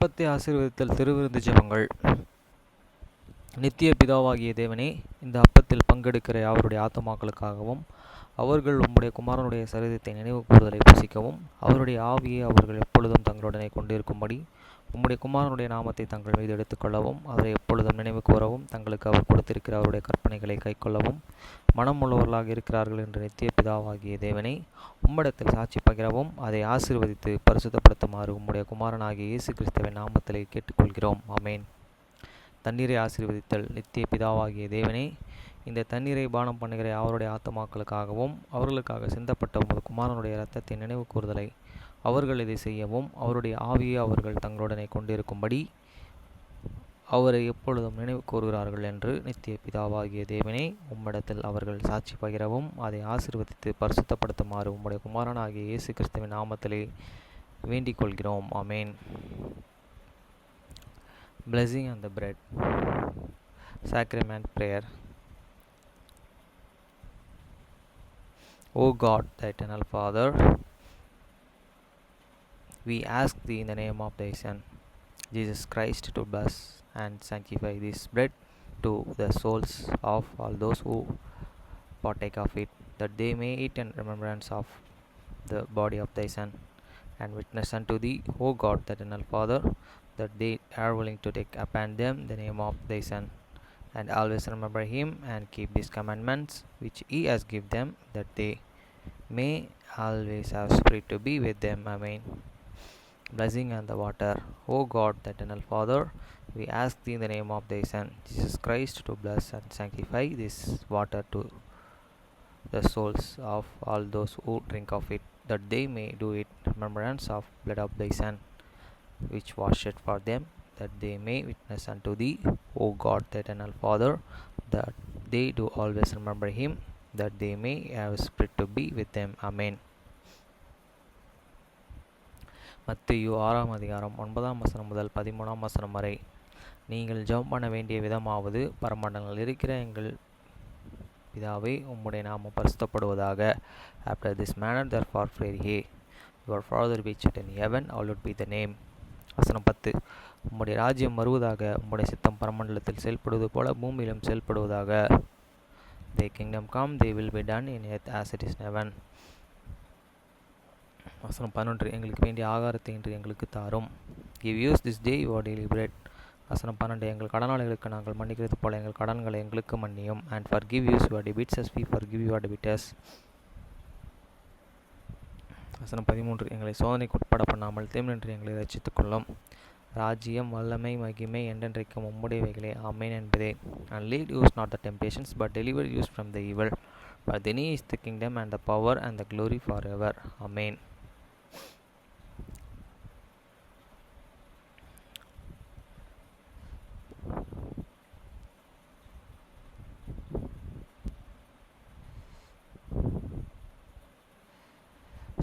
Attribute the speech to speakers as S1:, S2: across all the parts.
S1: அப்பத்தை ஆசீர்வதித்தல் திருவிருந்து ஜெபங்கள். நித்திய பிதாவாகிய தேவனே, இந்த அப்பத்தில் பங்கெடுக்கிற அவருடைய ஆத்துமாக்களுக்காகவும் அவர்கள் உம்முடைய குமாரனுடைய சரீரத்தை நினைவு கூறுதலை புசிக்கவும் அவருடைய ஆவியை அவர்கள் எப்பொழுதும் தங்களுடனே கொண்டிருக்கும்படி உம்முடைய குமாரனுடைய நாமத்தை தங்கள் மீது எடுத்துக்கொள்ளவும் அவரை எப்பொழுதும் நினைவு கூறவும் தங்களுக்கு அவர் கொடுத்திருக்கிற அவருடைய கற்பனைகளை கைக்கொள்ளவும் மனம் உள்ளவர்களாக இருக்கிறார்கள் என்று நித்திய பிதாவாகிய தேவனே, உம்மிடத்தில் சாட்சி பகிரவும் அதை ஆசீர்வதித்து பரிசுத்தப்படுத்துமாறு உம்முடைய குமாரனாகிய இயேசு கிறிஸ்துவின் நாமத்திலே கேட்டுக்கொள்கிறோம். ஆமேன். தண்ணீரை ஆசீர்வதித்தல். நித்திய பிதாவாகிய தேவனே, இந்த தண்ணீரை பானம் பண்ணுகிற அவருடைய ஆத்துமாக்களுக்காகவும் அவர்களுக்காக சிந்தப்பட்ட உமது குமாரனுடைய இரத்தத்தை நினைவு கூறுதலை அவர்கள் இதை செய்யவும் அவருடைய ஆவியை அவர்கள் தங்களுடனே கொண்டிருக்கும்படி அவரை எப்பொழுதும் நினைவு கூறுகிறார்கள் என்று நித்திய பிதாவாகிய தேவனே, உம்மிடத்தில் அவர்கள் சாட்சி பகிரவும் அதை ஆசீர்வதித்து பரிசுத்தப்படுத்துமாறு உம்முடைய குமாரனாகிய இயேசு கிறிஸ்துவின் நாமத்திலே வேண்டிக் கொள்கிறோம். ஆமேன். Blessing on the bread. Sacrament prayer. O God, the eternal Father, we ask thee in the name of thy Son, Jesus Christ, to bless and sanctify this bread to the souls of all those who partake of it, that they may eat in remembrance of the body of thy Son, and witness unto thee, O God, the eternal Father, that they are willing to take upon them the name of thy Son, and always remember him and keep these commandments which he has given them, that they may always have spirit to be with them. Amen. Blessing on the water. O God, the eternal Father, we ask thee in the name of thy Son, Jesus Christ, to bless and sanctify this water to the souls of all those who drink of it, that they may do it in remembrance of blood of thy Son, which was shed for them, that they may witness unto thee, O God, the eternal Father, that they do always remember him, that they may have spirit to be with them. Amen. மத்தேயு 6 அதிகாரம் 9 முதல் 13 வரை. நீங்கள் ஜெபம் பண்ண வேண்டிய விதமாவது, பரமண்டலங்களில் இருக்கிற எங்கள் பிதாவே, உம்முடைய நாமம் பரிசுத்தப்படுவதாக. After this manner therefore pray ye, your Father which art in heaven, hallowed be the name. வசனம் 10. உம்முடைய ராஜ்யம் வருவதாக, உம்முடைய சித்தம் பரமண்டலத்தில் செயல்படுவது போல பூமியிலும் செயல்படுவதாக. Thy kingdom come, thy will be done in earth as it is in heaven. வசனம் 11. எங்களுக்கு வேண்டிய ஆகாரத்தை இன்று எங்களுக்கு தாரும். Give us this day your daily bread. வசனம் 12. எங்கள் கடனாளிகளுக்கு நாங்கள் மன்னிக்கிறது போல எங்கள் கடன்களை எங்களுக்கு மன்னியும். And forgive us your debts as we forgive your debtors. வசனம் 13. எங்களை சோதனைக்கு உட்பட பண்ணாமல் தீமையின்றி எங்களை ரட்சித்துக் கொள்ளும். ராஜ்யம், வல்லமை, மகிமை என்றென்றைக்கும் உம்முடையவைகளே. ஆமென் என்பதே. And lead us not the temptations, but deliver us from the evil. For thine is the kingdom and the power and the glory forever. Amen.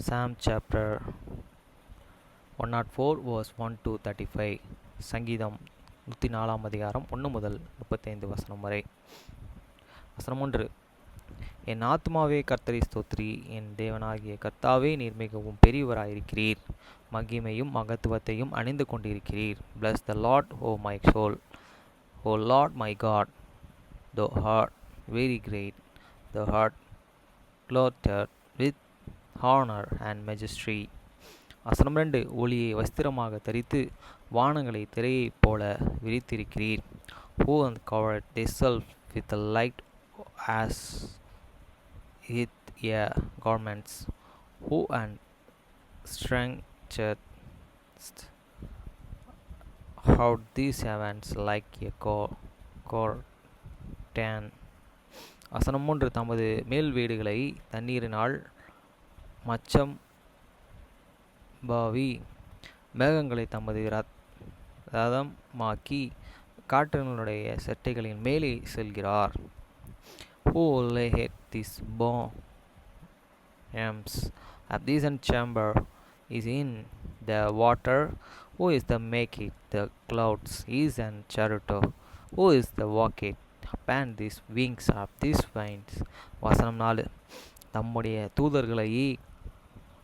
S1: Psalm chapter 104 verse 1 to 35. சங்கீதம் 104 அதிகாரம் 1 முதல் 35 வசனம் வரை. வசனம் 1. என் ஆத்மாவே கர்த்தரை ஸ்தோத்திரி, என் தேவனாகிய கர்த்தாவே, நீர் மிகவும் பெரியவராயிருக்கிறீர், மகிமையும் மகத்துவத்தையும் அணிந்து கொண்டிருக்கிறீர். Bless the Lord, O my soul. O Lord my God, thou art very great, thou art clothed with honor and majesty. வசனம் 2. ஒளியை வஸ்திரமாக தரித்து வானங்களை திரையைப் போல விரித்திருக்கிறீர். Who uncovered thyself with the light as with a garments, who and strengthened out these heavens like a curtain. வசனம் 3. தமது மேல் வீடுகளை தண்ணீரினால் மச்சம் பாவி மேகங்களை தமது ரதமாக்கி காற்றினுடைய செட்டைகளின் மேலே செல்கிறார். Who laid these beams of this chamber is in the water, who is the make it the clouds is and chariot, who is the walk it upon these wings of these winds. வசனம் 4. தம்முடைய தூதர்களை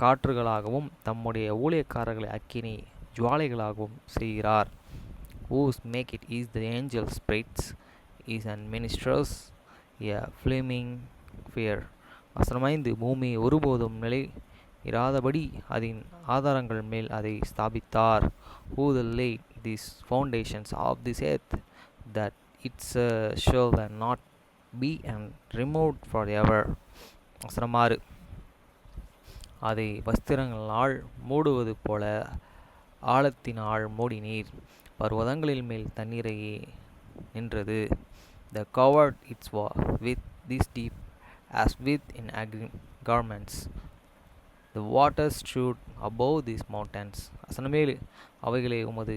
S1: காற்றுகளாகவும் தம்முடைய ஊழியக்காரர்களை அக்கினி ஜுவாலைகளாகவும் செய்கிறார். Whose make it is the angel spirits is and ministers a flaming fire. வசனம் 5. பூமி ஒருபோதும் நிலை இராதபடி அதன் ஆதாரங்கள் மேல் அதை ஸ்தாபித்தார். Who will lay these foundations of this earth, that it shall not be and removed forever. வசனம் 6. அதை வஸ்திரங்களால் மூடுவது போல ஆழத்தினால் மூடினீர். பர்வதங்களில் மேல் தண்ணீரையே நின்றது. The covered its with this deep as with in garments. The waters stood above these mountains. வசனம் 7. அவைகளை உமது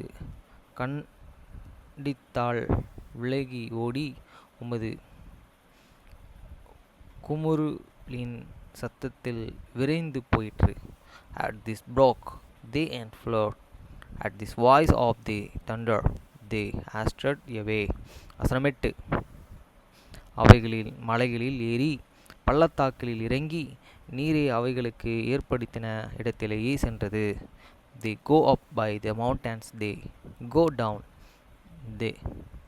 S1: கண்டித்தால் விலகி ஓடி உமது குமுறுலின் சத்தத்தில் விரைந்து போயிற்று. At this broke they and flowed. At this voice of the thunder they hasted away. வசனம் 8. அவைகளில் மலைகளில் ஏறி பள்ளத்தாக்கில் இறங்கி நீரை அவைகளுக்கு ஏற்படுத்தின இடத்திலேயே சென்றது. They go up by the mountains, they go down they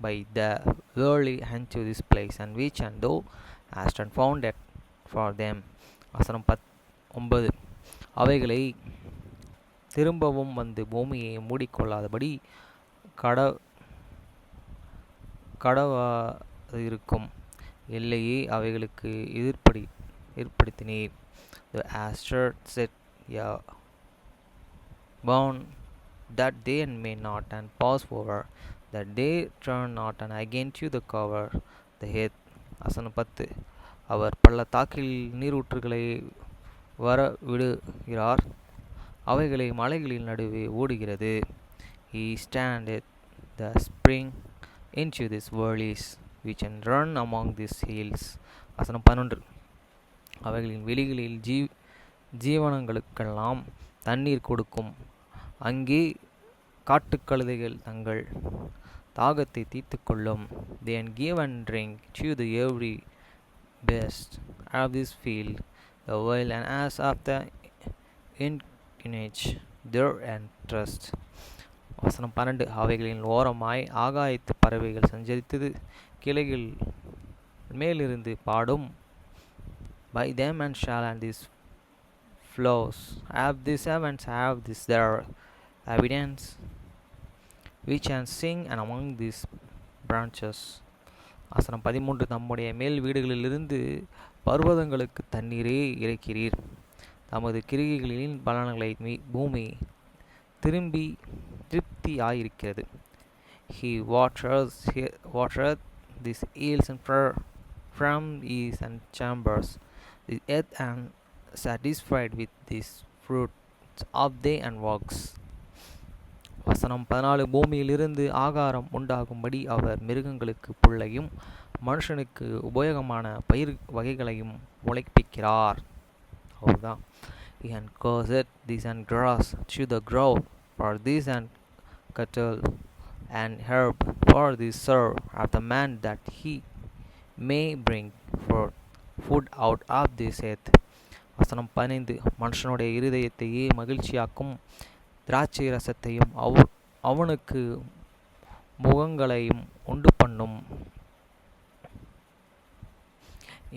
S1: by the valley unto this place, and which and thou hast found it for them. வசனம் 9. அவைகளை திரும்பவும் வந்து பூமியை மூடிக்கொள்ளாதபடி கடவாதிருக்கும் எல்லையை அவைகளுக்கு ஏற்படுத்தினீர். The Asher set a bound that they may not and pass over, that they turn not and again to the cover the earth. வசனம் 10. அவர் பள்ளத்தாக்கில் நீரூற்றுகளை வர விடுகிறார், அவைகளை மலைகளின் நடுவே ஓடுகிறது. He standeth the spring into these valleys, which and run among these hills. வசனம் 11. அவைகளின் வெளிகளில் ஜீவனங்களுக்கெல்லாம் தண்ணீர் கொடுக்கும். அங்கே காட்டுக்கழுதைகள் தங்கள் தாகத்தை தீர்த்து கொள்ளும். They and give and drink to the every beast of this field, the wild and ass of the incunage there and trust. வசனம் 12. அவைகளின் ஓரமாய் ஆகாயத்து பறவைகள் சஞ்சரித்தது, கிளைகள் மேலிருந்து பாடும். By them and shall and these flows have these heavens have this their evidence, which and sing and among these branches. வசனம் 13. தம்முடைய மேல் வீடுகளிலிருந்து பர்வதங்களுக்கு தண்ணீரே இறைக்கிறீர், தமது கிரிகைகளின் பலன்களை பூமி திருப்தி ஆயிருக்கிறது. He watereth these hills and from ease and chambers, the earth and satisfied with these fruits of they and works. வசனம் 14. பூமியிலிருந்து ஆகாரம் உண்டாகும்படி அவர் மிருகங்களுக்கு புல்லையும் மனுஷனுக்கு உபயோகமான பயிர் வகைகளையும் முளைப்பிக்கிறார். அவ்வளோதான். And causeth this and grass to the ground for this and cattle and herb for this serve of the man, that he may bring forth food out of this earth. வசனம் 15. மனுஷனுடைய இருதயத்தையே மகிழ்ச்சியாக்கும் திராட்சை ரசத்தையும் அவனுக்கு முகங்களையும் உண்டு பண்ணும்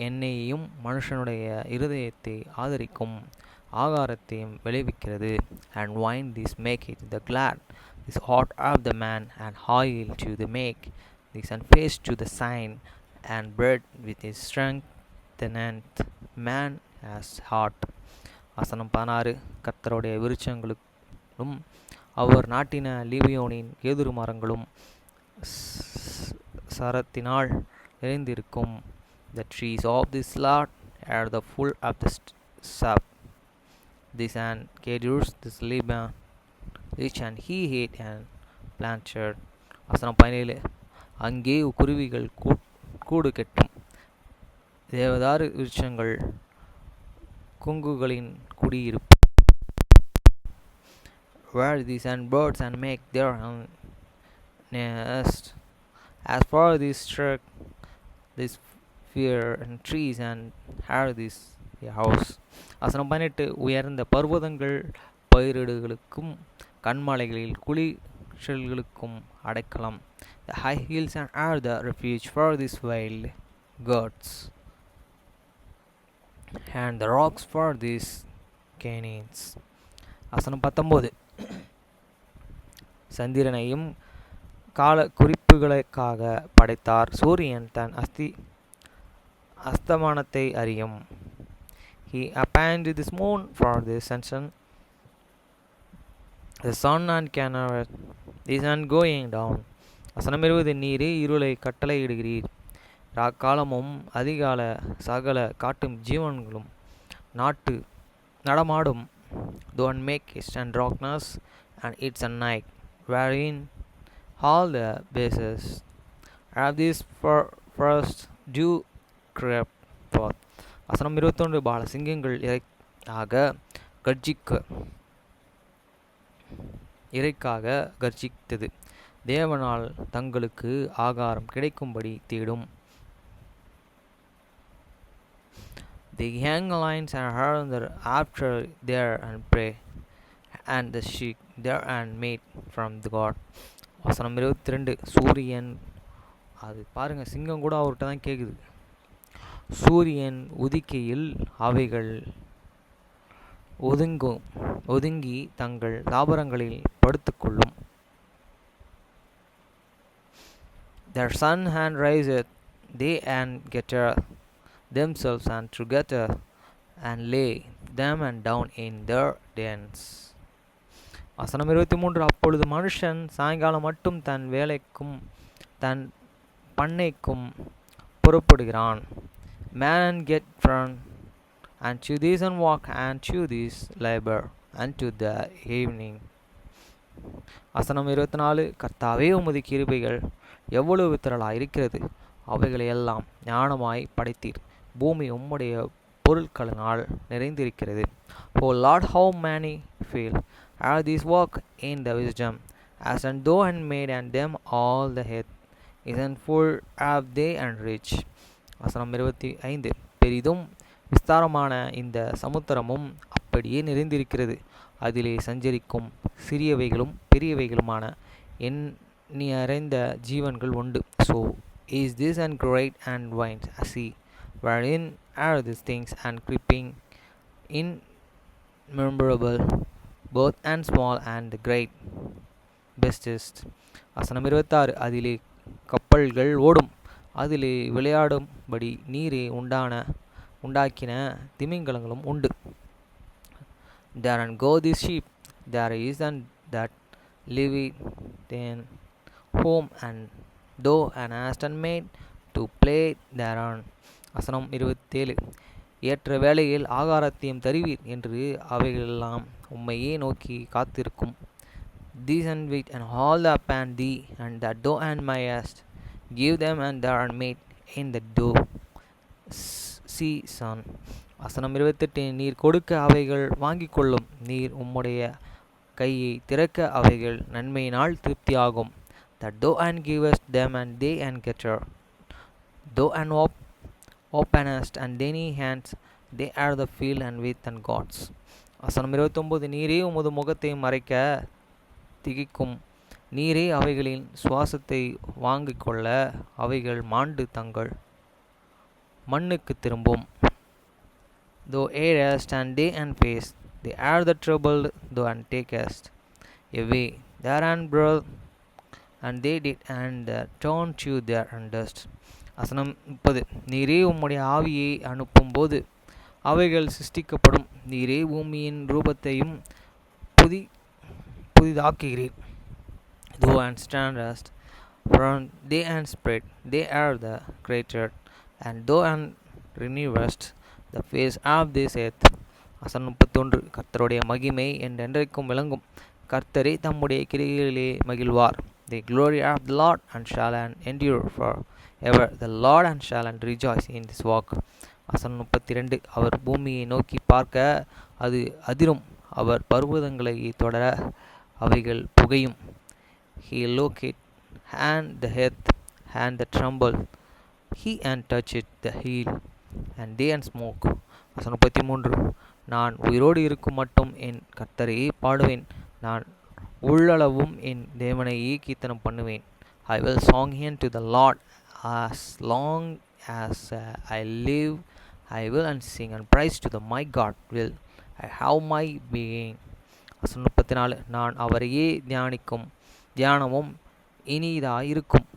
S1: எண்ணெயையும் மனுஷனுடைய இருதயத்தை ஆதரிக்கும் ஆகாரத்தையும் விளைவிக்கிறது. And wine this make it the glad, this heart of the man, and oil to the make, this and face to the sign, and bread with his strength, tenant man has heart. வசனம் 16. கர்த்தருடைய விருட்சங்களும் அவர் நாட்டின லீபியோனின் கேதுரு மரங்களும் சரத்தினால் நிறைந்திருக்கும். The trees of this lot are the full of the sap. This and Kedurs, this Liban, which and he ate and planted. வசனம் 17. அங்கே குருவிகள் கூடு கெட்டும், தேவதாரு விருட்சங்கள் குங்குகளின் குடியிருப்பு. Where these and birds and make their nest. As for this struck, this fear and trees and have this house. வசனம் 18. உயர்ந்த பர்வதங்கள் பயிரிடுகளுக்கும் கண்மாலைகளில் குளிர்ச்சல்களுக்கும் அடைக்கலம். The high hills and are the refuge for these wild goats, and the rocks for these canyons. வசனம் 19. சந்திரனையும் கால குறிப்புகளுக்காக படைத்தார். சூரியன் தன் அஸ்தமானத்தை அறியும். He appointed this moon for the sun and can the sun going down. வசனம் 20. நீரே இருளை கட்டளையிடுகிறீர். ராக்காலமும் அதிகால சகல காட்டும் ஜீவன்களும் நடமாடும். Though and make it and darkness and it's a night wherein all the bases have this first dew crept forth. வசனம் 21. பால சிங்கங்கள் இறைக்காக கர்ஜித்தது. தேவனால் தங்களுக்கு ஆகாரம் கிடைக்கும்படி தேடும். The young lions are heard after there and prey, and the sheep there and mate from the God. வசனம் 22. சூரியன் அது பாருங்க, சிங்கம் கூட அவர்கிட்ட தான் கேட்குது. சூரியன் உதிக்கையில் அவைகள் ஒதுங்கி தங்கள் தாபரங்களில் படுத்துக்கொள்ளும். Their sun and riseth, they and gather themselves and together and lay them and down in their dens. வசனம் 23. அப்பொழுது மனுஷன் சாயங்காலம் மட்டும் தன் வேலைக்கும் தன் பண்ணைக்கும் புறப்படுகிறான். Man get from and to this and walk and to this labor unto the evening. வசனம் 24. கர்த்தாவே, உமது கிருபைகள் எவ்வளவு திரளாயிருக்கிறது, அவைகளை எல்லாம் ஞானமாய் படைத்தீர். பூமி உம்முடைய பொருட்களினால் நிறைந்திருக்கிறது. O Lord, how many fail are these work in the wisdom, as and thou and made and them all the earth is and full of they and rich. வசனம் 25. பெரிதும் விஸ்தாரமான இந்த சமுத்திரமும் அப்படியே நிறைந்திருக்கிறது. அதிலே சஞ்சரிக்கும் சிறியவைகளும் பெரியவைகளுமான எண்ணியறைந்த ஜீவன்கள் உண்டு. So is this and great and wide a sea, wherein are these things and creeping innumerable, both and small and great bestest. வசனம் 26. அதிலே கப்பல்கள் ஓடும், அதிலே விளையாடும்படி நீரே உண்டாக்கின திமிங்கலங்களும் உண்டு. There and go these sheep, there is and that live in home and though and asked and made to play thereon. வசனம் 27. ஏற்ற வேளையில் ஆகாரத்தையும் தருவீர் என்று அவைகளெல்லாம் உம்மையே நோக்கி காத்திருக்கும். These and wait and all the upon thee and that thou and mayest give them and there and made in the dough season. வசனம் 28. நீர் கொடுக்க அவைகள் வாங்கிக் கொள்ளும். நீர் உம்முடைய கையை திறக்க அவைகள் நன்மையினால் திருப்தியாகும். That thou and givest them and they and gather, thou and openest and any hands, they are the field and with and gods. வசனம் 29. நீரே உமது முகத்தை மறைக்க திகைக்கும். நீரே அவைகளின் சுவாசத்தை வாங்கிக் கொள்ள அவைகள் மாண்டு தங்கள் மண்ணுக்கு திரும்பும். Though errest and they and face, they are the troubled, though and takest away their and breath, and they did and turn to their and dust. வசனம் 30. நீரே உம்முடைய ஆவியை அனுப்பும்போது அவைகள் சிருஷ்டிக்கப்படும். நீரே பூமியின் ரூபத்தையும் புதிதாக்குகிறீர். Though and standest from they and spread, they are the created, and though and renewest the face of this earth. வசனம் 31. கர்த்தருடைய மகிமை என்றென்றைக்கும் விளங்கும். கர்த்தரே தம்முடைய கிரியைகளிலே மகிழ்வார். The glory of the Lord and shall endure forever. The Lord and shall rejoice in this work. வசனம் 32. அவர் பூமியை நோக்கி பார்க்க அது அதிரும். அவர் பர்வதங்களை தொடர அவைகள் புகையும். He looked and the earth and the tremble. He and touched the heel and they and smoke. வசனம் 33. நான் உயிரோடு இருக்கும் மட்டும் என் கர்த்தரையே பாடுவேன். நான் உள்ளளவும் என் தேவனையே கீர்த்தனம் பண்ணுவேன். I will song hymn to the Lord as long as I live. I will and sing and praise to the my God will I have my being. வசனம் 34. நான் அவரையே தியானமும் இனிதாயிருக்கும்.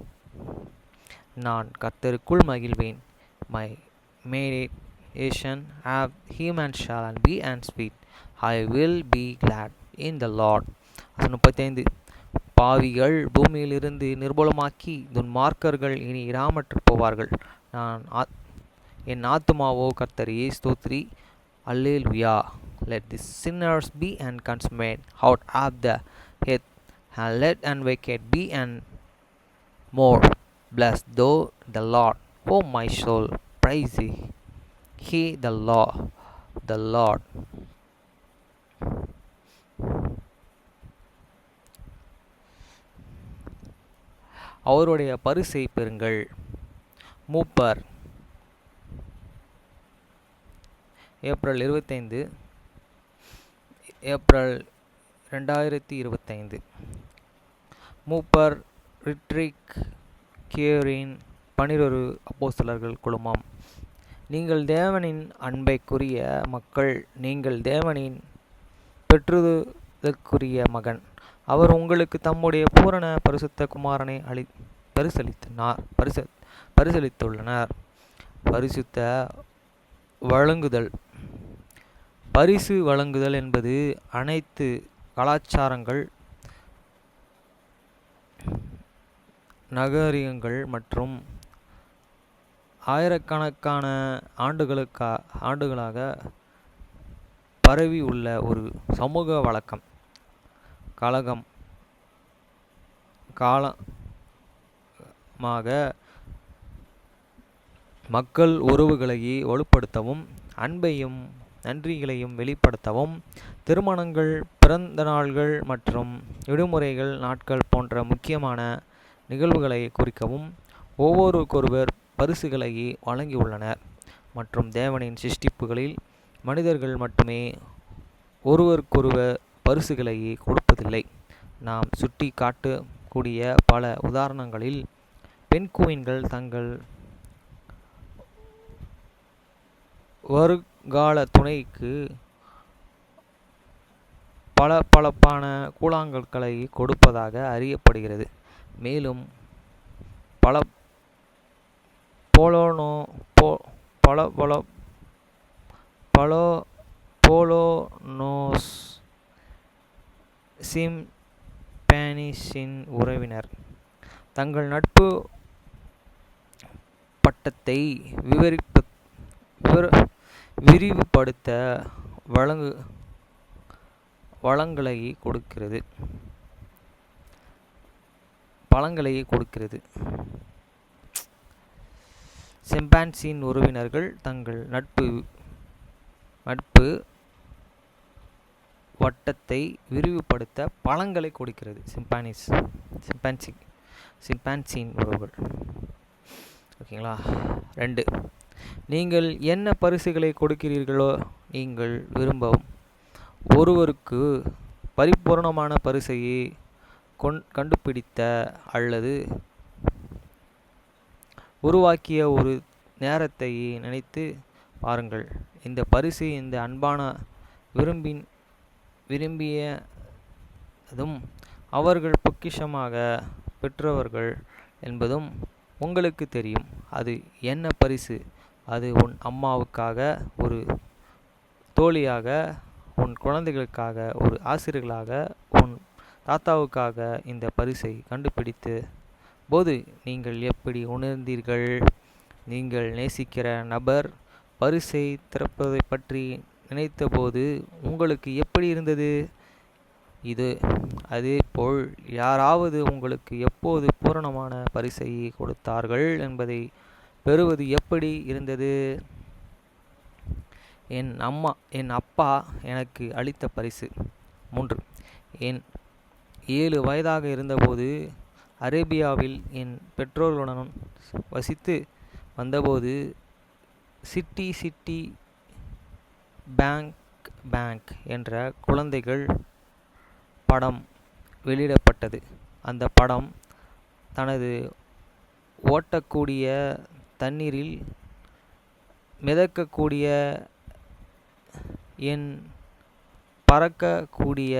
S1: நான் கர்த்தருக்குள் மகிழ்வேன். My meditation have him and shall and be and sweet. I will be glad in the Lord. வசனம் 35. பாவிகள் பூமியிலிருந்து நிர்மூலமாக்கி துன்மார்க்கர்கள் இனி இராமற்று போவார்கள். என் ஆத்துமாவோ கர்த்தரையே ஸ்தோத்திரி. அல்லேலுயா. Let the sinners be and consummate out of the earth, and let and wicked be and more. Bless thou the Lord, O my soul, praise he the Lord. அவருடைய பரிசை பெறுங்கள். மூப்பர் ஏப்ரல் 25 ஏப்ரல் 2025. மூப்பர் ரிட்ரிக் கியரின் 12 அப்போஸ்தலர்கள் குழுமம். நீங்கள் தேவனின் அன்பைக்குரிய மக்கள். நீங்கள் தேவனின் பெற்றுதற்குரிய மகன். அவர் உங்களுக்கு தம்முடைய பூரண பரிசுத்த குமாரனை பரிசளித்துள்ளனர். பரிசுத்த வழங்குதல். பரிசு வழங்குதல் என்பது அனைத்து கலாச்சாரங்கள், நாகரிகங்கள் மற்றும் ஆயிரக்கணக்கான ஆண்டுகளாக பரவி உள்ள ஒரு சமூக வழக்கம். காலமாக மக்கள் உறவுகளை வலுப்படுத்தவும் அன்பையும் நன்றிகளையும் வெளிப்படுத்தவும் திருமணங்கள், பிறந்த நாள்கள் மற்றும் விடுமுறைகள் நாட்கள் போன்ற முக்கியமான நிகழ்வுகளை குறிக்கவும் ஒவ்வொருவருக்கொருவர் பரிசுகளை வழங்கியுள்ளனர். மற்றும் தேவனின் சிருஷ்டிப்புகளில் மனிதர்கள் மட்டுமே ஒருவருக்கொருவர் பரிசுகளை கொடுப்பதில்லை. நாம் சுட்டி காட்டக்கூடிய பல உதாரணங்களில் பெண்குயின்கள் தங்கள் வருங்கால துணைக்கு பளபளப்பான கூழாங்கற்களை கொடுப்பதாக அறியப்படுகிறது. மேலும் போலோனோஸ் சிம்பேனிஸின் உறவினர் தங்கள் நட்பு பட்டத்தை விரிவுபடுத்த பழங்களை கொடுக்கிறது. சிம்பான்சியின் உறவினர்கள் தங்கள் நட்பு வட்டத்தை விரிவுபடுத்த பழங்களை கொடுக்கிறது. சிம்பான்சியின் உறவுகள். ஓகேங்களா. 2. நீங்கள் என்ன பரிசுகளை கொடுக்கிறீர்களோ நீங்கள் விரும்பவும் ஒருவருக்கு பரிபூர்ணமான பரிசையை கண்டுபிடித்த அல்லது உருவாக்கிய ஒரு நேரத்தை நினைத்து பாருங்கள். இந்த பரிசு இந்த அன்பான விரும்பியதும் அவர்கள் பொக்கிஷமாக பெற்றவர்கள் என்பதும் உங்களுக்கு தெரியும். அது என்ன பரிசு? அது உன் அம்மாவுக்காக, ஒரு தோழியாக, உன் குழந்தைகளுக்காக, ஒரு ஆசிரியர்களாக, உன் தாத்தாவுக்காக. இந்த பரிசை கண்டுபிடித்த போது நீங்கள் எப்படி உணர்ந்தீர்கள்? நீங்கள் நேசிக்கிற நபர் பரிசை திறப்பதை பற்றி நினைத்தபோது உங்களுக்கு எப்படி இருந்தது? அதேபோல் யாராவது உங்களுக்கு எப்போது பூரணமான பரிசை கொடுத்தார்கள் என்பதை பெறுவது எப்படி இருந்தது? என் அப்பா எனக்கு அளித்த பரிசு. 3. என் 7 வயதாக இருந்தபோது அரேபியாவில் என் பெற்றோர்களுடன் வசித்து வந்தபோது சிட்டி பேங்க் என்ற குழந்தைகள் படம் வெளியிடப்பட்டது. அந்த படம் தனது ஓட்டக்கூடிய தண்ணீரில் மிதக்கக்கூடிய என் பறக்கக்கூடிய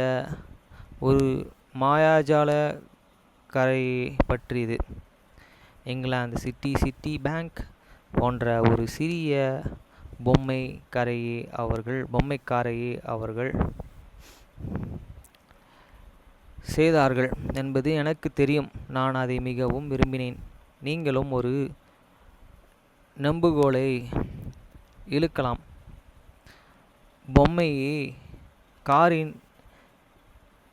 S1: ஒரு மாயாஜால கரையை பற்றியது. இங்கிலாந்து சிட்டி பேங்க் போன்ற ஒரு சிறிய பொம்மைக்காரையை அவர்கள் செய்தார்கள் என்பது எனக்கு தெரியும். நான் அதை மிகவும் விரும்பினேன். நீங்களும் ஒரு நெம்புகோலை இழுக்கலாம். பொம்மையை காரின்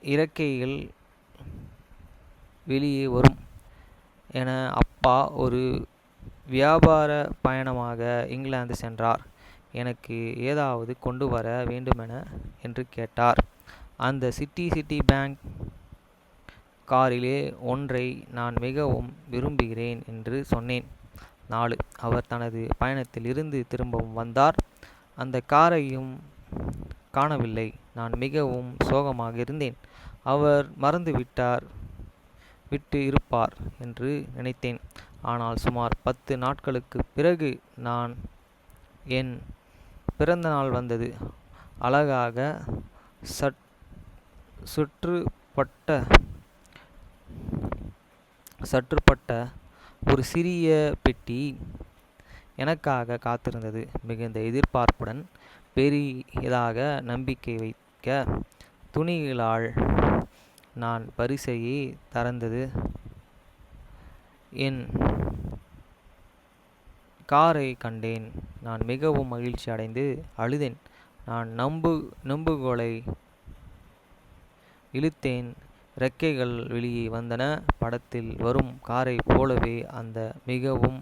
S1: இறக்கைகள் வெளியே வரும் என அப்பா ஒரு வியாபார பயணமாக இங்கிலாந்து சென்றார். எனக்கு ஏதாவது கொண்டு வர என்று கேட்டார். அந்த சிட்டி பேங்க் காரிலே ஒன்றை நான் மிகவும் விரும்புகிறேன் என்று சொன்னேன். 4. அவர் தனது பயணத்தில் இருந்து திரும்பவும் வந்தார். அந்த காரையும் காணவில்லை. நான் மிகவும் சோகமாக இருந்தேன். அவர் மறந்து விட்டு இருப்பார் என்று நினைத்தேன். ஆனால் சுமார் 10 நாட்களுக்கு பிறகு என் பிறந்த நாள் வந்தது. அழகாக சற்றுப்பட்ட ஒரு சிறிய பெட்டி எனக்காக காத்திருந்தது. மிகுந்த எதிர்பார்ப்புடன் பெரியதாக நம்பிக்கை வைக்க துணிகளால் நான் பரிசையை திறந்தது. என் காரை கண்டேன். நான் மிகவும் மகிழ்ச்சி அடைந்து அழுதேன். நான் நம்புகோலை இழுத்தேன். இறக்கைகள் வெளியே வந்தன. படத்தில் வரும் காரை போலவே அந்த மிகவும்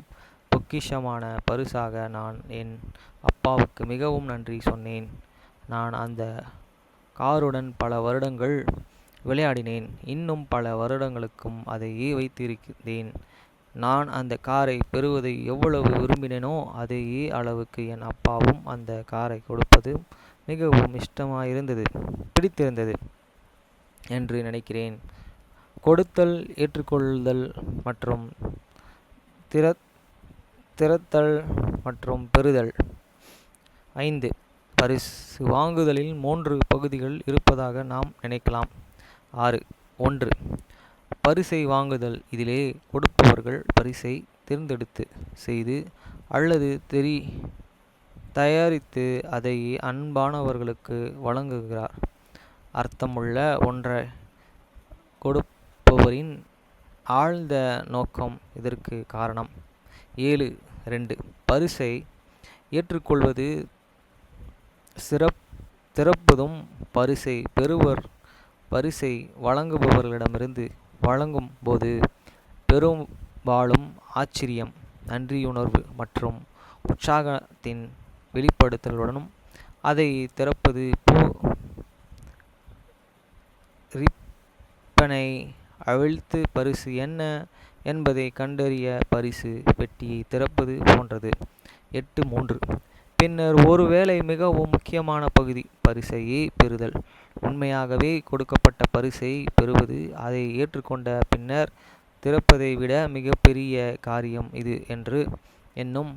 S1: பொக்கிஷமான பரிசாக நான் என் அப்பாவுக்கு மிகவும் நன்றி சொன்னேன். நான் அந்த காருடன் பல வருடங்கள் விளையாடினேன். இன்னும் பல வருடங்களுக்கும் அதையே வைத்திருக்கிறேன். நான் அந்த காரை பெறுவதை எவ்வளவு விரும்பினேனோ அதே அளவுக்கு என் அப்பாவும் அந்த காரை கொடுப்பது மிகவும் பிடித்திருந்தது என்று நினைக்கிறேன். கொடுத்தல், ஏற்றுக்கொள்ளுதல் மற்றும் திறத்தல் மற்றும் பெறுதல். 5. பரிசு வாங்குதலில் 3 பகுதிகள் இருப்பதாக நாம் நினைக்கலாம். 6. 1. பரிசை வாங்குதல். இதிலே கொடுப்பவர்கள் பரிசை தேர்ந்தெடுத்து செய்து அல்லது தயாரித்து அதை அன்பானவர்களுக்கு வழங்குகிறார். அர்த்தமுள்ள ஒன்றை கொடுப்பவரின் ஆழ்ந்த நோக்கம் இதற்கு காரணம். 7.2. பரிசை ஏற்றுக்கொள்வது. திறப்பதும் பரிசை பெறுவர் பரிசை வழங்குபவர்களிடமிருந்து வாங்கும் போது பெரும்பாலும் ஆச்சரியம், நன்றியுணர்வு மற்றும் உற்சாகத்தின் வெளிப்படுத்தலுடனும் அதை திறப்பது ரிப்பனை அவிழ்த்து பரிசு என்ன என்பதை கண்டறிய பரிசு பெட்டியை திறப்பது போன்றது. 8.3. பின்னர் ஒருவேளை மிகவும் முக்கியமான பகுதி பரிசையே பெறுதல். உண்மையாகவே கொடுக்கப்பட்ட பரிசை பெறுவது அதை ஏற்றுக்கொண்ட பின்னர் திறப்பதை விட மிகப்பெரிய காரியம் இது என்று என்னும்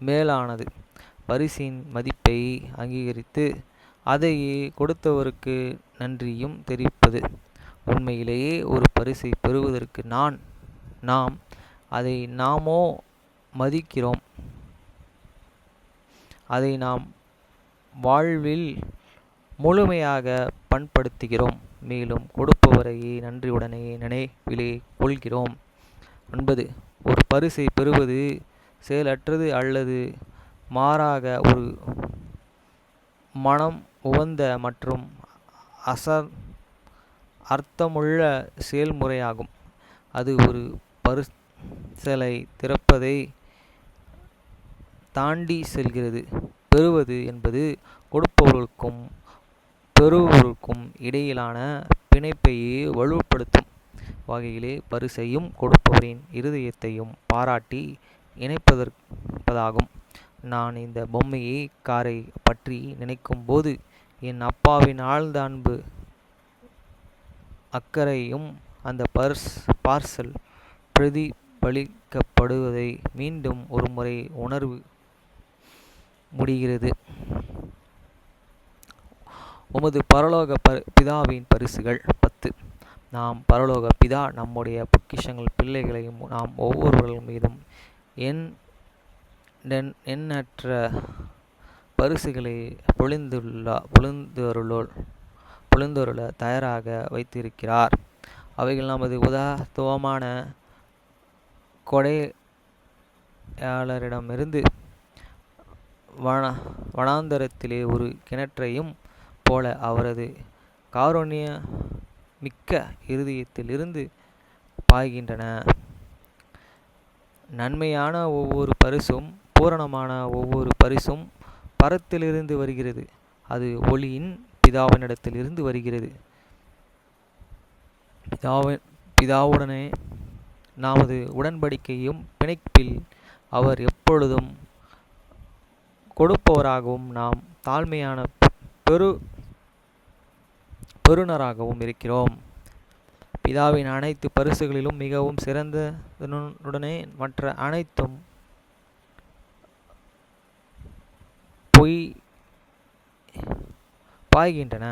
S1: மேலானது. பரிசின் மதிப்பை அங்கீகரித்து அதையே கொடுத்தவருக்கு நன்றியும் தெரிவிப்பது. உண்மையிலேயே ஒரு பரிசை பெறுவதற்கு நாம் அதை நாமோ மதிக்கிறோம். அதை நாம் வாழ்வில் முழுமையாக பயன்படுத்துகிறோம். மேலும் கொடுப்பவரையே நன்றியுடனே நினைவிலே கொள்கிறோம். 9. ஒரு பரிசை பெறுவது செயலற்றது அல்லது மாறாக ஒரு மனம் உவந்த மற்றும் அர்த்தமுள்ள செயல்முறையாகும். அது ஒரு பரிசலை திறப்பதை தாண்டி செல்கிறது. பெறுவது என்பது கொடுப்பவர்களுக்கும் பெறுபவருக்கும் இடையிலான பிணைப்பையே வலுப்படுத்தும் வகையிலே பரிசையும் கொடுப்பவரின் இருதயத்தையும் பாராட்டி இணைப்பதாகும். நான் இந்த பொம்மையை காரை பற்றி நினைக்கும் போது என் அப்பாவின் ஆழ்ந்த அக்கறையும் அந்த பார்சல் பிரதிபலிக்கப்படுவதை மீண்டும் ஒருமுறை உணர்வு முடிகிறது. உமது பரலோக பிதாவின் பரிசுகள் 10. நாம் பரலோக பிதா நம்முடைய பொக்கிஷங்கள் பிள்ளைகளையும் நாம் ஒவ்வொருவர்கள் மீதும் எண்ணற்ற பரிசுகளை பொழிந்தருள தயாராக வைத்திருக்கிறார். அவைகள் நமது உதாத்துவமான கொடையாளரிடமிருந்து வனாந்தரத்திலே ஒரு கிணற்றையும் போல அவரது காருண்ய மிக்க இருதயத்தில் இருந்து பாய்கின்றன. நன்மையான ஒவ்வொரு பரிசும் பூரணமான ஒவ்வொரு பரிசும் பரத்திலிருந்து வருகிறது. அது ஒளியின் பிதாவினிடத்தில் இருந்து வருகிறது. பிதாவுடனே நமது உடன்படிக்கையும் பிணைப்பில் அவர் எப்பொழுதும் கொடுப்பவராகவும் நாம் தாழ்மையான பெறுநராகவும் இருக்கிறோம். பிதாவின் அனைத்து பரிசுகளிலும் மிகவும் சிறந்ததுடனே மற்ற அனைத்தும் பாய்கின்றன.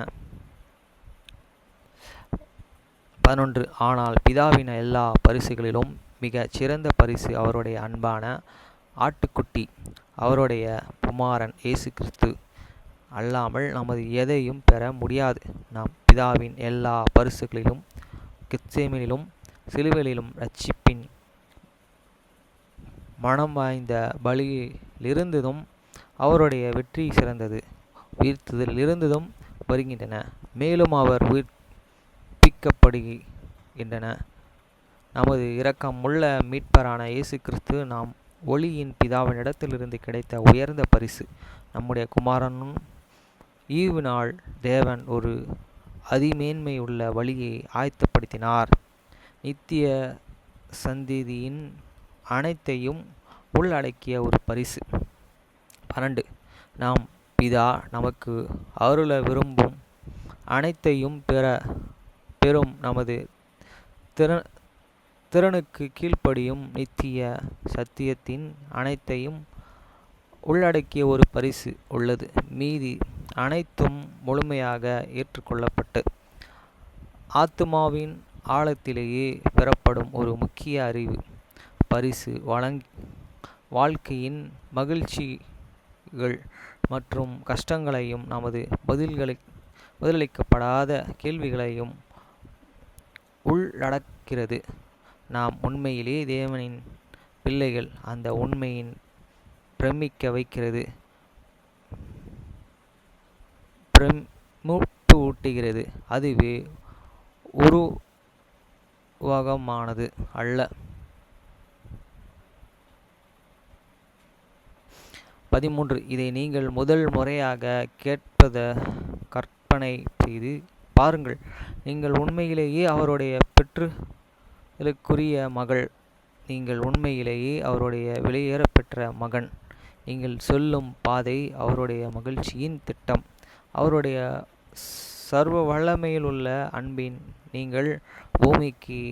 S1: 11. ஆனால் பிதாவின் எல்லா பரிசுகளிலும் மிகச் சிறந்த பரிசு அவருடைய அன்பான ஆட்டுக்குட்டி, அவருடைய குமாரன் இயேசு கிறிஸ்து அல்லாமல் நமது எதையும் பெற முடியாது. நாம் பிதாவின் எல்லா பரிசுகளிலும் கெத்செமனிலும் சிலுவையிலும் இரட்சிப்பின் மனம் வாய்ந்த பலியிலிருந்ததும் அவருடைய வெற்றி சிறந்தது உயிர்த்ததிலிருந்ததும் வருகின்றன. மேலும் அவர் உயிர்ப்பிக்கப்படுகின்றன. நமது இரக்கமுள்ள மீட்பரான இயேசு கிறிஸ்து நாம் ஒளியின் பிதாவினிடத்திலிருந்து கிடைத்த உயர்ந்த பரிசு. நம்முடைய குமாரனும் ஈவினால் தேவன் ஒரு அதிமேன்மை உள்ள வழியை ஆயத்தப்படுத்தினார். நித்திய சந்ததியின் அனைத்தையும் உள்ளடக்கிய ஒரு பரிசு. 12. நாம் பிதா நமக்கு அருள விரும்பும் அனைத்தையும் பெறும் நமது திறனுக்கு கீழ்ப்படியும் நித்திய சத்தியத்தின் அனைத்தையும் உள்ளடக்கிய ஒரு பரிசு உள்ளது. மீதி அனைத்தும் முழுமையாக ஏற்றுக்கொள்ளப்பட்டு ஆத்துமாவின் ஆழத்திலேயே பெறப்படும் ஒரு முக்கிய அறிவு பரிசு வாழ்க்கையின் மகிழ்ச்சிகள் மற்றும் கஷ்டங்களையும் நமது பதிலளிக்கப்படாத கேள்விகளையும் உள்ளடக்கிறது. நாம் உண்மையிலே தேவனின் பிள்ளைகள். அந்த உண்மையின் பிரமிக்க வைக்கிறது, ஊட்டுகிறது. அதுவே உருவகமானது அல்ல. 13. இதை நீங்கள் முதல் முறையாக கேட்பத கற்பனை செய்து பாருங்கள். நீங்கள் உண்மையிலேயே அவருடைய பெற்றலுக்குரிய மகள். நீங்கள் உண்மையிலேயே அவருடைய வெளியேறப்பெற்ற மகன். நீங்கள் சொல்லும் பாதை அவருடைய மகிழ்ச்சியின் திட்டம். அவருடைய சர்வ வல்லமையிலுள்ள அன்பின் நீங்கள் பூமிக்கு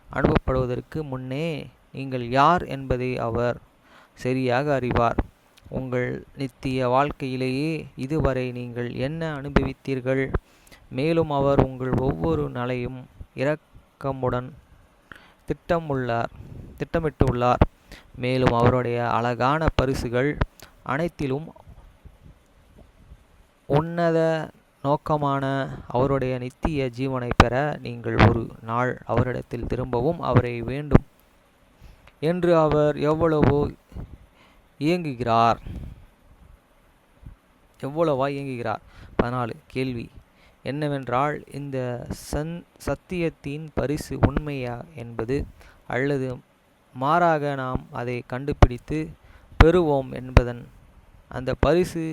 S1: அனுப்பப்படுவதற்கு முன்னே நீங்கள் யார் என்பதை அவர் சரியாக அறிவார். உங்கள் நித்திய வாழ்க்கையிலேயே இதுவரை நீங்கள் என்ன அனுபவித்தீர்கள்? மேலும் அவர் உங்கள் ஒவ்வொரு நாளையும் இரக்கமுடன் திட்டமிட்டுள்ளார். மேலும் அவருடைய அழகான பரிசுகள் அனைத்திலும் உன்னத நோக்கமான அவருடைய நித்திய ஜீவனை பெற நீங்கள் ஒரு நாள் அவரிடத்தில் திரும்பவும் அவரை வேண்டும் என்று அவர் எவ்வளவாய் இயங்குகிறார். 14. கேள்வி என்னவென்றால், இந்த சத்தியத்தின் பரிசு உண்மையா என்பது, அல்லது மாறாக நாம் அதை கண்டுபிடித்து பெறுவோம் என்பதன் அந்த பரிசு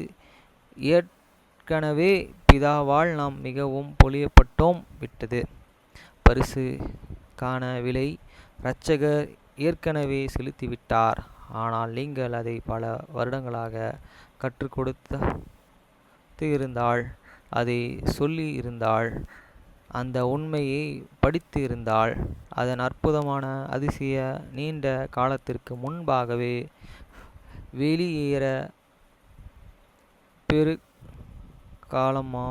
S1: ஏற்கனவே பிதாவால் நாம் மிகவும் பொழியப்பட்டோம் விட்டது. பரிசுக்கான விலை இரட்சகர் ஏற்கனவே செலுத்திவிட்டார். ஆனால் நீங்கள் அதை பல வருடங்களாக கற்றுக் கொடுத்து இருந்தால், அதை சொல்லி இருந்தால், அந்த உண்மையை படித்து இருந்தால் அதன் அற்புதமான அதிசய நீண்ட காலத்திற்கு முன்பாகவே வெளியேற பெரு காலமோ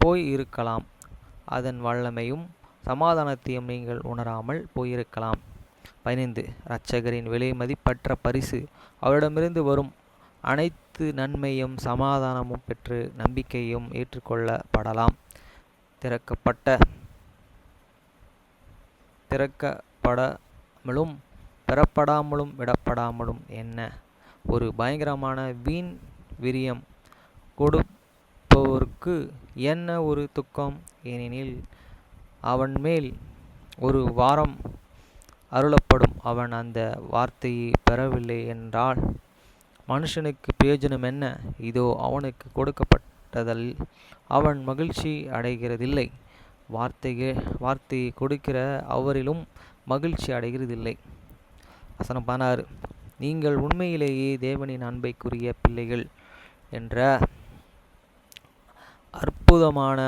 S1: போய் இருக்கலாம். அதன் வல்லமையும் சமாதானத்தையும் நீங்கள் உணராமல் போயிருக்கலாம். 15. இரட்சகரின் விலை மதிப்பற்ற பரிசு அவரிடமிருந்து வரும் அனைத்து நன்மையும் சமாதானமும் பெற்று நம்பிக்கையும் ஏற்றுக்கொள்ளப்படலாம். திறக்கப்படாமலும் பெறப்படாமலும் விடப்படாமலும் என்ன ஒரு பயங்கரமான வீண் விரியம் கொடுப்பவருக்கு என்ன ஒரு துக்கம்! ஏனெனில் அவன் மேல் ஒரு வாரம் அருளப்படும். அவன் அந்த வார்த்தையை பெறவில்லை என்றால் மனுஷனுக்கு பிரயோஜனம் என்ன? இதோ அவனுக்கு கொடுக்கப்பட்டதில் அவன் மகிழ்ச்சி அடைகிறதில்லை. வார்த்தையை கொடுக்கிற அவரிலும் மகிழ்ச்சி அடைகிறதில்லை. வசனம் 16. நீங்கள் உண்மையிலேயே தேவனின் அன்பைக்குரிய பிள்ளைகள் என்ற அற்புதமான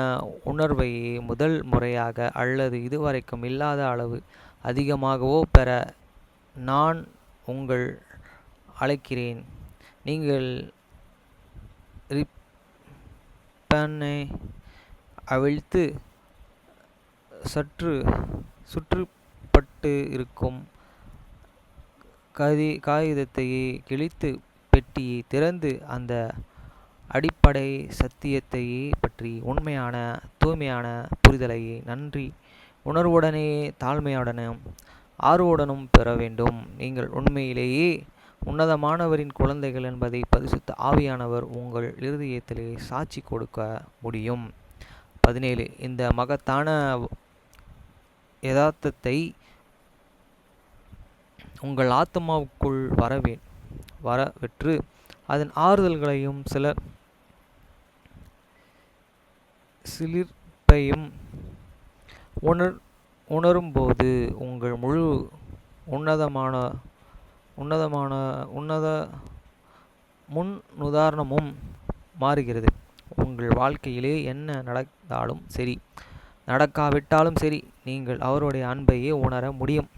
S1: உணர்வை முதல் முறையாக அல்லது இதுவரைக்கும் இல்லாத அளவு அதிகமாகவோ பெற நான் உங்கள் அழைக்கிறேன். நீங்கள் ரிப்பனை அவிழ்த்து சுற்றுப்பட்டு இருக்கும் காகிதத்தை கிழித்து பெட்டியை திறந்து அந்த அடிப்படை சத்தியத்தை பற்றி உண்மையான தூய்மையான புரிதலை நன்றி உணர்வுடனே தாழ்மையுடனும் ஆர்வத்துடனும் பெற வேண்டும். நீங்கள் உண்மையிலேயே உன்னதமானவரின் குழந்தைகள் என்பதை பரிசுத்த ஆவியானவர் உங்கள் இருதயத்திலே சாட்சி கொடுக்க முடியும். 17. இந்த மகத்தான யதார்த்தத்தை உங்கள் ஆத்மாவுக்குள் வரவெற்று அதன் ஆறுதல்களையும் சிலிர்ப்பையும் உணரும்போது உங்கள் முழு முன்னுதாரணமும் மாறுகிறது. உங்கள் வாழ்க்கையிலே என்ன நடந்தாலும் சரி, நடக்காவிட்டாலும் சரி, நீங்கள் அவருடைய அன்பையே உணர முடியும்.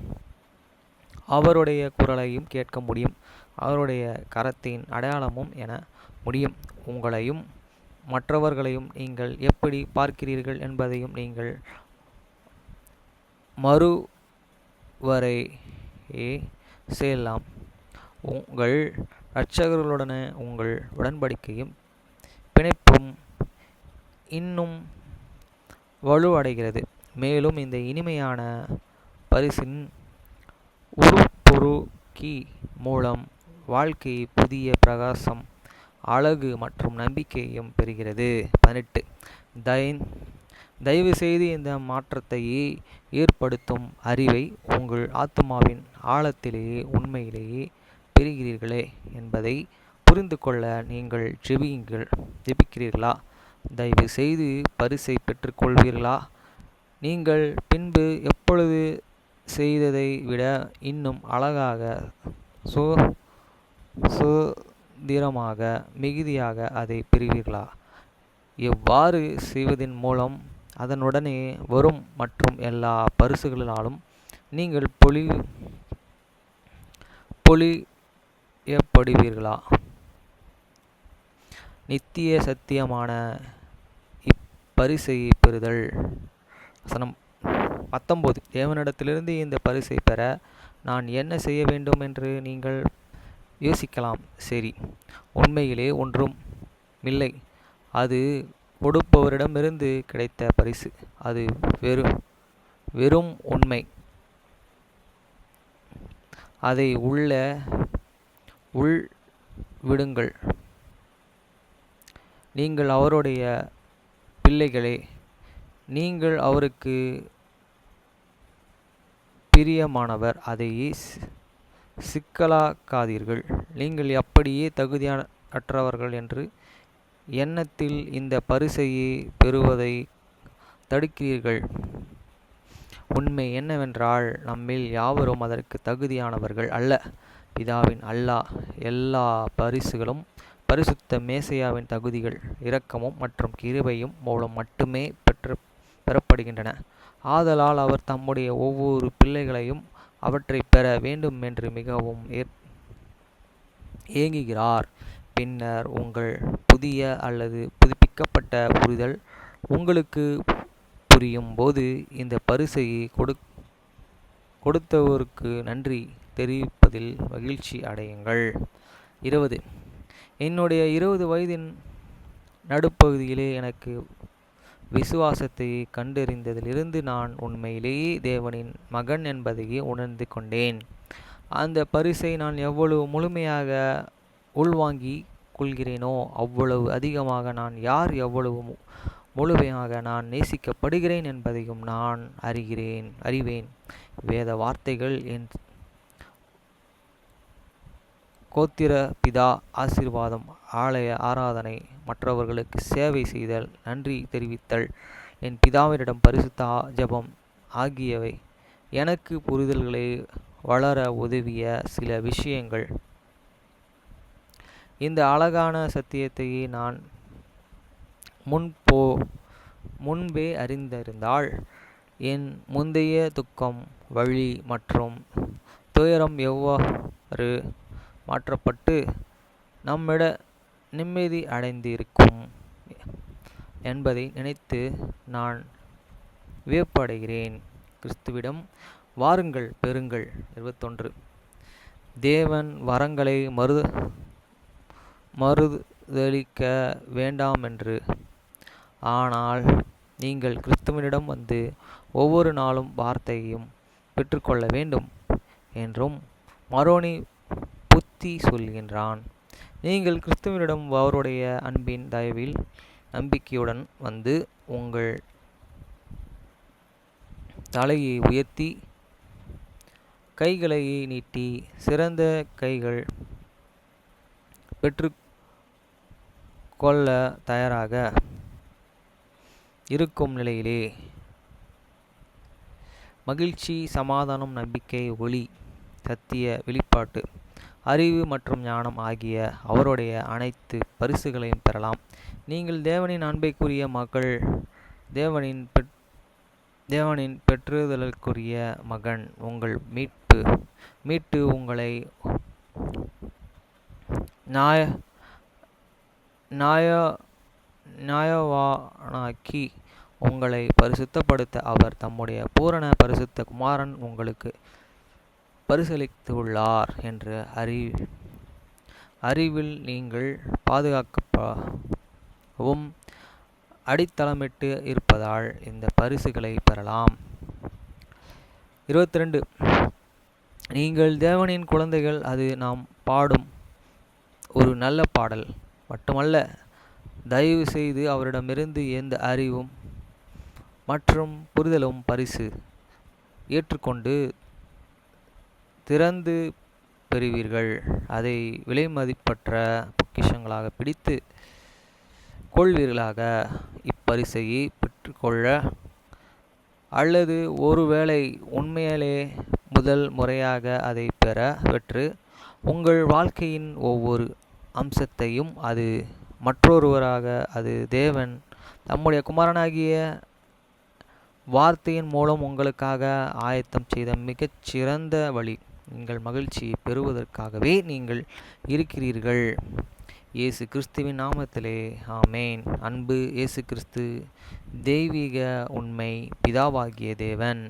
S1: அவருடைய குரலையும் கேட்க முடியும். அவருடைய கரத்தின் அடையாளமும் என முடியும். உங்களையும் மற்றவர்களையும் நீங்கள் எப்படி பார்க்கிறீர்கள் என்பதையும் நீங்கள் மறுவரையே செய்யலாம். உங்கள் இரட்சகர்களுடன உங்கள் உடன்படிக்கையும் பிணைப்பும் இன்னும் வலுவடைகிறது. மேலும் இந்த இனிமையான பரிசின் உருப்பொருக்கி மூலம் வாழ்க்கை புதிய பிரகாசம், அழகு மற்றும் நம்பிக்கையும் பெறுகிறது. 18. தயவு செய்து இந்த மாற்றத்தை ஏற்படுத்தும் அறிவை உங்கள் ஆத்மாவின் ஆழத்திலேயே உண்மையிலேயே பெறுகிறீர்களே என்பதை புரிந்து கொள்ள நீங்கள் ஜெபிக்கிறீர்களா? தயவு செய்து பரிசை பெற்றுக்கொள்வீர்களா? நீங்கள் பின்பு எப்பொழுது செய்ததை விட இன்னும் அழகாக, சுதந்திரமாக, மிகுதியாக அதை பெறுவீர்களா? எவ்வாறு செய்வதன் மூலம் அதனுடனே வரும் மற்றும் எல்லா பரிசுகளினாலும் நீங்கள் பொழியப்படுவீர்களா? நித்திய சத்தியமான இப்பரிசை பெறுதல். வசனம் 19. தேவனிடத்திலிருந்து இந்த பரிசை பெற நான் என்ன செய்ய வேண்டும் என்று நீங்கள் யோசிக்கலாம். சரி, உண்மையிலே ஒன்றும் இல்லை. அது கொடுப்பவரிடமிருந்து கிடைத்த பரிசு. அது வெறும் உண்மை. அதை உள் விடுங்கள். நீங்கள் அவருடைய பிள்ளைகளே. நீங்கள் அவருக்கு பிரியமானவர். அதை சிக்கலாக்காதீர்கள். நீங்கள் அப்படியே தகுதியற்றவர்கள் என்று எண்ணத்தில் இந்த பரிசையை பெறுவதை தடுக்கிறீர்கள். உண்மை என்னவென்றால் நம்மில் யாவரும் அதற்கு தகுதியானவர்கள் அல்ல. பிதாவின் எல்லா பரிசுகளும் பரிசுத்த மேசையாவின் தகுதிகள் இரக்கமும் மற்றும் கிருபையும் மூலம் மட்டுமே பெறப்படுகின்றன. ஆதலால் அவர் தம்முடைய ஒவ்வொரு பிள்ளைகளையும் அவற்றை பெற வேண்டும் என்று மிகவும் ஏங்குகிறார். பின்னர் உங்கள் புதிய அல்லது புதுப்பிக்கப்பட்ட புரிதல் உங்களுக்கு புரியும் போது இந்த பரிசையை கொடுத்தவருக்கு நன்றி தெரிவிப்பதில் மகிழ்ச்சி அடையுங்கள். 20. என்னுடைய 20 வயதின் நடுப்பகுதியிலே எனக்கு விசுவாசத்தை கண்டறிந்ததிலிருந்து நான் உண்மையிலேயே தேவனின் மகன் என்பதையே உணர்ந்து கொண்டேன். அந்த பரிசை நான் எவ்வளவு முழுமையாக உள்வாங்கிக் கொள்கிறேனோ அவ்வளவு அதிகமாக நான் யார் எவ்வளவு முழுமையாக நான் நேசிக்கப்படுகிறேன் என்பதையும் நான் அறிவேன். வேத வார்த்தைகள் என் கோத்திர பிதா ஆசீர்வாதம், ஆலய ஆராதனை, மற்றவர்களுக்கு சேவை செய்தல், நன்றி தெரிவித்தல், என் பிதாவினிடம் பரிசுத்த ஜெபம் ஆகியவை எனக்கு புரிதல்களை வளர உதவிய சில விஷயங்கள். இந்த அழகான சத்தியத்தையே நான் முன்பே அறிந்திருந்தால் என் முந்தைய துக்கம், வலி மற்றும் துயரம் எவ்வாறு மாற்றப்பட்டு நம்மிட நிம்மதி அடைந்திருக்கும் என்பதை நினைத்து நான் வியப்படைகிறேன். கிறிஸ்துவிடம் வாருங்கள், பெறுங்கள். 21. தேவன் வரங்களை மறுதலிக்க வேண்டாமென்று, ஆனால் நீங்கள் கிறிஸ்துவனிடம் வந்து ஒவ்வொரு நாளும் வார்த்தையையும் பெற்றுக்கொள்ள வேண்டும் என்றும் மரோனி புத்தி சொல்கின்றான். நீங்கள் கிறிஸ்துவனிடம் அவருடைய அன்பின் தயவில் நம்பிக்கையுடன் வந்து உங்கள் தலையை உயர்த்தி கைகளை நீட்டி சிறந்த கைகள் பெற்று கொள்ள தயாராக இருக்கும் நிலையிலே மகிழ்ச்சி, சமாதானம், நம்பிக்கை, ஒளி, சத்திய வெளிப்பாட்டு, அறிவு மற்றும் ஞானம் ஆகிய அவருடைய அனைத்து பரிசுகளையும் பெறலாம். நீங்கள் தேவனின் அன்பைக்குரிய மகள், தேவனின் பெற்றுதலுக்குரிய மகன். உங்கள் மீட்டு உங்களை நியாயவானாக்கி உங்களை பரிசுத்தப்படுத்த அவர் தம்முடைய பூரண பரிசுத்த குமாரன் உங்களுக்கு பரிசளித்துள்ளார் என்ற அறிவில் நீங்கள் பாதுகாக்கவும் அடித்தளமிட்டு இருப்பதால் இந்த பரிசுகளை பெறலாம். 22. நீங்கள் தேவனின் குழந்தைகள். அது நாம் பாடும் ஒரு நல்ல பாடல் மட்டுமல்ல. தயவு செய்து அவரிடமிருந்து எந்த அறிவும் மற்றும் புரிதலும் பரிசு ஏற்றுக்கொண்டு திறந்து பெறுவீர்கள். அதை விலைமதிப்பற்ற பொக்கிஷங்களாக பிடித்து கொள்வீர்களாக. இப்பரிசையை பெற்றுக்கொள்ள அல்லது ஒருவேளை உண்மையிலே முதல் முறையாக அதை பெற்று உங்கள் வாழ்க்கையின் ஒவ்வொரு அம்சத்தையும் அது மற்றொருவராக அது தேவன் தம்முடைய குமாரனாகிய வார்த்தையின் மூலம் உங்களுக்காக ஆயத்தம் செய்த மிகச் சிறந்த வழி. நீங்கள் மகிழ்ச்சியை பெறுவதற்காகவே நீங்கள் இருக்கிறீர்கள். இயேசு கிறிஸ்துவின் நாமத்திலே ஆமேன். அன்பு இயேசு கிறிஸ்து, தெய்வீக உண்மை, பிதாவாகிய தேவன்.